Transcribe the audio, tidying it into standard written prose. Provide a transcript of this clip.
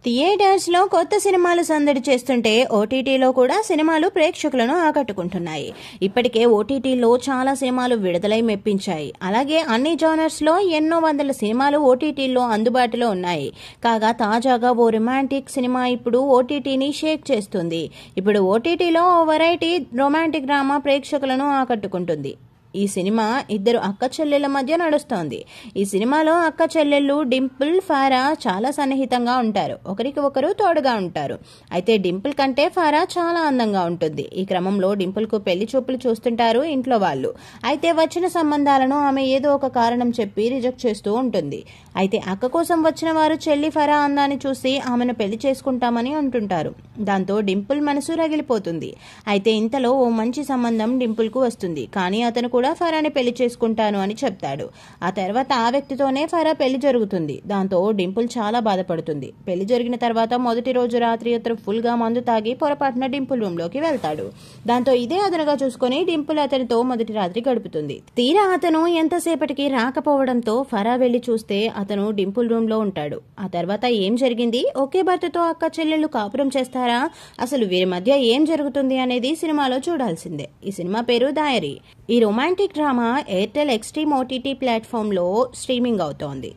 Theatres లో కొత్త సినిమాలు సందడి చేస్తుంటే ఓటీటీలో కూడా సినిమాలు ప్రేక్షకులను ఆకట్టుకుంటున్నాయి. ఇప్పటికే ఓటీటీలో చాలా సినిమాలు విడుదలై మెప్పించాయి. అలాగే అన్ని జానర్స్ లో ఎన్నో వందల సినిమాలు ఓటీటీలో అందుబాటులో ఉన్నాయి. కాగా తాజాగా ఓ రొమాంటిక్ సినిమా ఇప్పుడు ఓటీటీని షేక్ చేస్తుంది. ఇప్పుడు ఓటీటీలో ఓ వెరైటీ రొమాంటిక్ డ్రామా ప్రేక్షకులను ఆకట్టుకుంటుంది. ఈ సినిమా ఇద్దరు అక్క చెల్లెళ్ల మధ్య నడుస్తోంది. ఈ సినిమాలో అక్క చెల్లెళ్ళు డింపుల్, ఫారా చాలా సన్నిహితంగా ఉంటారు. ఒకరికి ఒకరు తోడుగా ఉంటారు. అయితే డింపుల్ కంటే ఫారా చాలా అందంగా ఉంటుంది. ఈ క్రమంలో డింపుల్ కు పెళ్లి చూపులు చూస్తుంటారు ఇంట్లో వాళ్ళు. అయితే వచ్చిన సంబంధాలను ఆమె ఏదో ఒక కారణం చెప్పి రిజెక్ట్ చేస్తూ ఉంటుంది. అయితే అక్క కోసం వచ్చిన వారు చెల్లి ఫారా అందాన్ని చూసి ఆమెను పెళ్లి చేసుకుంటామని అంటుంటారు. దాంతో డింపుల్ మనసు రగిలిపోతుంది. అయితే ఇంతలో ఓ మంచి సంబంధం డింపుల్ కు వస్తుంది. కానీ అతను కూడా ఫరాని పెళ్లి చేసుకుంటాను అని చెప్తాడు. ఆ తర్వాత ఆ వ్యక్తితోనే ఫరా పెళ్లి జరుగుతుంది. దాంతో డింపుల్ చాలా బాధపడుతుంది. పెళ్లి జరిగిన తర్వాత మొదటి రోజు రాత్రి అతను ఫుల్ గా మందు తాగి పొరపాటున డింపుల్ రూమ్ లోకి వెళ్తాడు. దాంతో ఇదే అదనగా చూసుకుని డింపుల్ అతనితో మొదటి రాత్రి గడుపుతుంది. తీరా అతను ఎంతసేపటికి రాకపోవడంతో ఫరా వెళ్లి చూస్తే అతను డింపుల్ రూమ్ లో ఉంటాడు. ఆ తర్వాత ఏం జరిగింది, ఒకే భర్తతో అక్క చెల్లెళ్లు కాపురం చేస్తారా, అసలు వీరి మధ్య ఏం జరుగుతుంది అనేది సినిమాలో చూడాల్సిందే. ఈ సినిమా పేరు డయరీ. ఈ romantic drama Airtel extreme OTT platform లో స్ట్రీమింగ్ అవుతోంది.